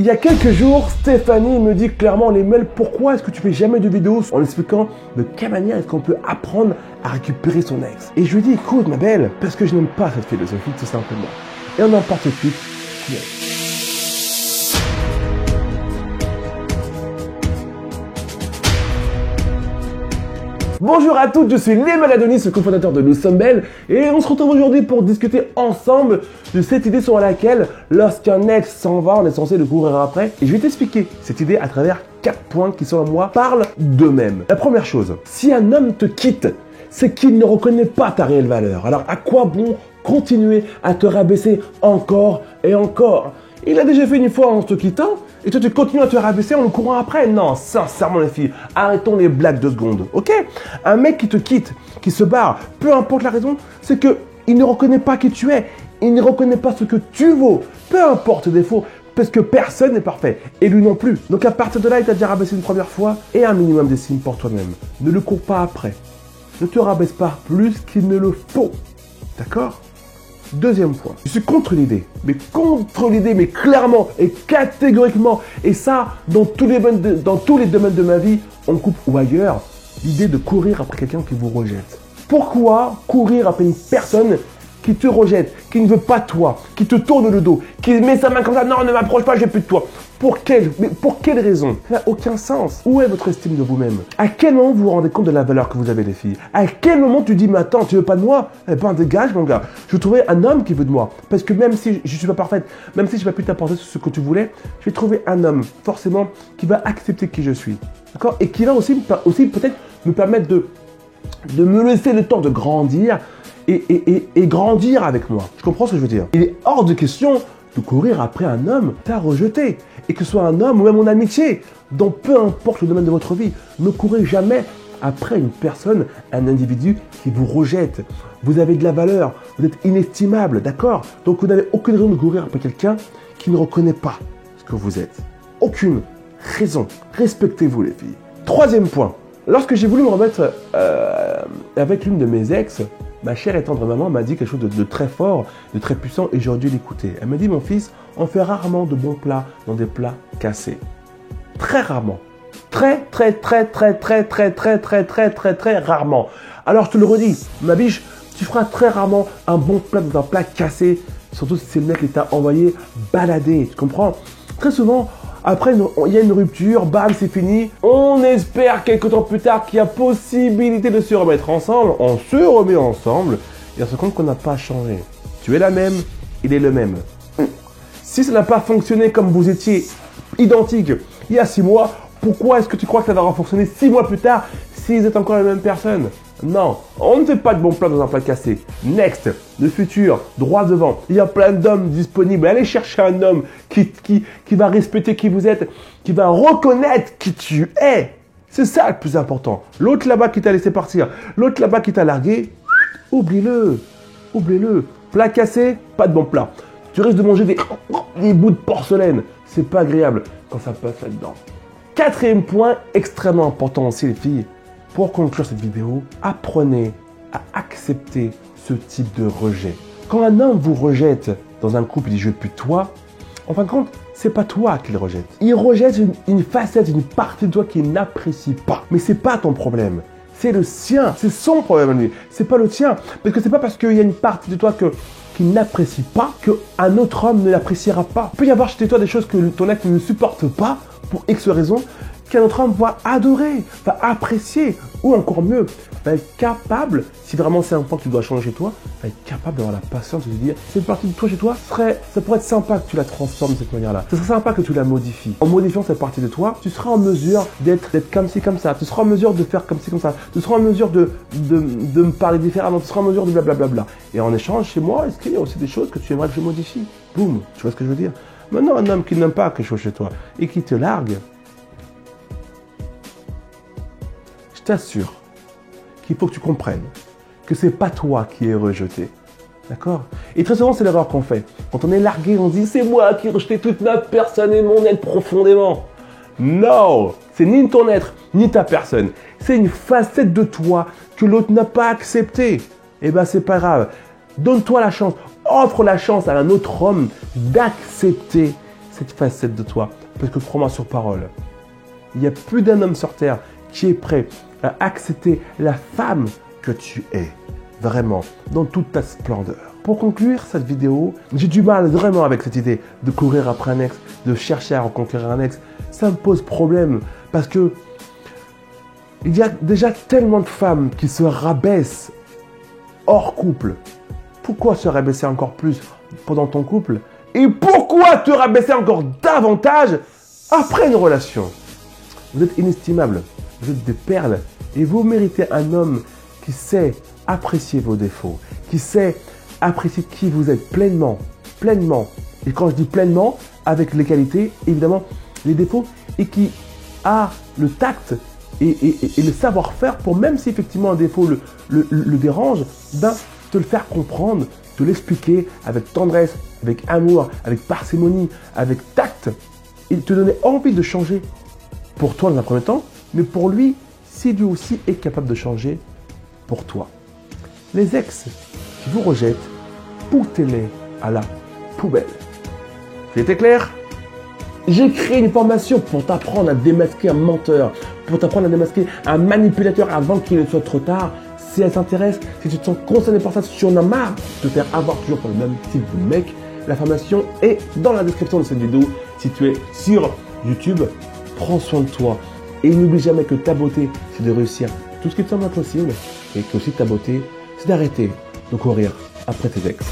Il y a quelques jours, Stéphanie me dit clairement les mails, pourquoi est-ce que tu fais jamais de vidéos en expliquant de quelle manière est-ce qu'on peut apprendre à récupérer son ex. Et je lui dis, écoute ma belle, parce que je n'aime pas cette philosophie tout simplement. Et on en part tout de suite. Bonjour à toutes, je suis Léman Adonis, le cofondateur de Nous Sommes Belles, et on se retrouve aujourd'hui pour discuter ensemble de cette idée sur laquelle, lorsqu'un ex s'en va, on est censé le courir après. Et je vais t'expliquer cette idée à travers 4 points qui, selon moi, parlent d'eux-mêmes. La première chose, si un homme te quitte, c'est qu'il ne reconnaît pas ta réelle valeur. Alors à quoi bon continuer à te rabaisser encore et encore? Il a déjà fait une fois en te quittant, et toi tu continues à te rabaisser en le courant après? Non, sincèrement les filles, arrêtons les blagues 2 secondes, ok? Un mec qui te quitte, qui se barre, peu importe la raison, c'est que il ne reconnaît pas qui tu es, il ne reconnaît pas ce que tu vaux, peu importe tes défauts, parce que personne n'est parfait, et lui non plus. Donc à partir de là, il t'a déjà rabaissé une première fois, et un minimum d'estime pour toi-même. Ne le cours pas après, ne te rabaisse pas plus qu'il ne le faut, d'accord? Deuxième point, je suis contre l'idée, mais clairement et catégoriquement, et ça, dans tous les domaines de ma vie, en couple ou ailleurs, l'idée de courir après quelqu'un qui vous rejette. Pourquoi courir après une personne qui te rejette, qui ne veut pas de toi, qui te tourne le dos, qui met sa main comme ça, non, ne m'approche pas, j'ai plus de toi. Pour quelle raison? Ça n'a aucun sens. Où est votre estime de vous-même? À quel moment vous vous rendez compte de la valeur que vous avez, les filles? À quel moment tu dis, mais attends, tu veux pas de moi? Eh ben, dégage, mon gars. Je veux trouver un homme qui veut de moi. Parce que même si je suis pas parfaite, même si je n'ai pas pu t'apporter ce que tu voulais, je vais trouver un homme, forcément, qui va accepter qui je suis. D'accord? Et qui va aussi peut-être me permettre de me laisser le temps de grandir et grandir avec moi. Je comprends ce que je veux dire. Il est hors de question de courir après un homme qui t'a rejeté. Et que ce soit un homme ou même en amitié, dans peu importe le domaine de votre vie, ne courez jamais après une personne, un individu qui vous rejette. Vous avez de la valeur, vous êtes inestimable, d'accord? Donc vous n'avez aucune raison de courir après quelqu'un qui ne reconnaît pas ce que vous êtes. Aucune raison. Respectez-vous les filles. Troisième point. Lorsque j'ai voulu me remettre avec l'une de mes ex, ma chère et tendre maman m'a dit quelque chose de très fort, de très puissant, et j'aurais dû l'écouter. Elle m'a dit, mon fils, on fait rarement de bons plats dans des plats cassés. Très rarement. Très rarement. Alors je te le redis, ma biche, tu feras très rarement un bon plat dans un plat cassé, surtout si c'est le mec qui t'a envoyé balader, tu comprends? Très souvent, après, il y a une rupture, bam, c'est fini. On espère quelques temps plus tard qu'il y a possibilité de se remettre ensemble. On se remet ensemble et on se rend compte qu'on n'a pas changé. Tu es la même, il est le même. Si ça n'a pas fonctionné comme vous étiez identiques il y a 6 mois, pourquoi est-ce que tu crois que ça va fonctionner 6 mois plus tard s'ils êtes encore la même personne? Non, on ne fait pas de bons plats dans un plat cassé. Next, le futur, droit devant. Il y a plein d'hommes disponibles. Allez chercher un homme qui va respecter qui vous êtes, qui va reconnaître qui tu es. C'est ça le plus important. L'autre là-bas qui t'a laissé partir, l'autre là-bas qui t'a largué, oublie-le. Oublie-le. Plat cassé, pas de bon plat. Tu risques de manger des bouts de porcelaine. C'est pas agréable quand ça passe là-dedans. 4e point, extrêmement important aussi les filles. Pour conclure cette vidéo, apprenez à accepter ce type de rejet. Quand un homme vous rejette dans un couple, il dit je veux plus de toi, en fin de compte, c'est pas toi qu'il rejette. Il rejette une facette, une partie de toi qu'il n'apprécie pas. Mais c'est pas ton problème. C'est le sien. C'est son problème lui. C'est pas le tien. Parce que c'est pas parce qu'il y a une partie de toi qu'il n'apprécie pas qu'un autre homme ne l'appréciera pas. Il peut y avoir chez toi des choses que ton ex ne supporte pas pour X raisons, qu'un autre homme va adorer, va apprécier, ou encore mieux, va être capable, si vraiment c'est un point que tu dois changer chez toi, va être capable d'avoir la patience de te dire, cette partie de toi chez toi, ça pourrait être sympa que tu la transformes de cette manière-là. Ce serait sympa que tu la modifies. En modifiant cette partie de toi, tu seras en mesure d'être comme ci, comme ça. Tu seras en mesure de faire comme ci, comme ça. Tu seras en mesure de me parler différemment. Tu seras en mesure de blablabla. Et en échange, chez moi, est-ce qu'il y a aussi des choses que tu aimerais que je modifie? Boum, tu vois ce que je veux dire? Maintenant, un homme qui n'aime pas quelque chose chez toi et qui te largue, je t'assure qu'il faut que tu comprennes que c'est pas toi qui es rejeté. D'accord? Et très souvent, c'est l'erreur qu'on fait. Quand on est largué, on se dit c'est moi qui ai rejeté toute ma personne et mon être profondément. Non! C'est ni ton être, ni ta personne. C'est une facette de toi que l'autre n'a pas acceptée. Eh ben, c'est pas grave. Donne-toi la chance. Offre la chance à un autre homme d'accepter cette facette de toi. Parce que crois-moi sur parole, il n'y a plus d'un homme sur terre qui est prêt à accepter la femme que tu es. Vraiment, dans toute ta splendeur. Pour conclure cette vidéo, j'ai du mal vraiment avec cette idée de courir après un ex, de chercher à reconquérir un ex. Ça me pose problème parce que il y a déjà tellement de femmes qui se rabaissent hors couple. Pourquoi se rabaisser encore plus pendant ton couple? Et pourquoi te rabaisser encore davantage après une relation? Vous êtes inestimable, vous êtes des perles et vous méritez un homme qui sait apprécier vos défauts, qui sait apprécier qui vous êtes pleinement. Et quand je dis pleinement, avec les qualités, évidemment, les défauts, et qui a le tact et le savoir-faire pour, même si effectivement un défaut le dérange, te le faire comprendre, te l'expliquer avec tendresse, avec amour, avec parcimonie, avec tact, et te donner envie de changer pour toi dans un premier temps, mais pour lui, si lui aussi est capable de changer pour toi. Les ex qui vous rejettent, foutez-les à la poubelle. C'était clair? J'ai créé une formation pour t'apprendre à démasquer un menteur, pour t'apprendre à démasquer un manipulateur avant qu'il ne soit trop tard. Si elle t'intéresse, si tu te sens concerné par ça, si tu en as marre de te faire avoir toujours par le même type de mec, la formation est dans la description de cette vidéo. Si tu es sur YouTube, prends soin de toi. Et n'oublie jamais que ta beauté, c'est de réussir tout ce qui te semble impossible. Et que aussi ta beauté, c'est d'arrêter de courir après tes ex.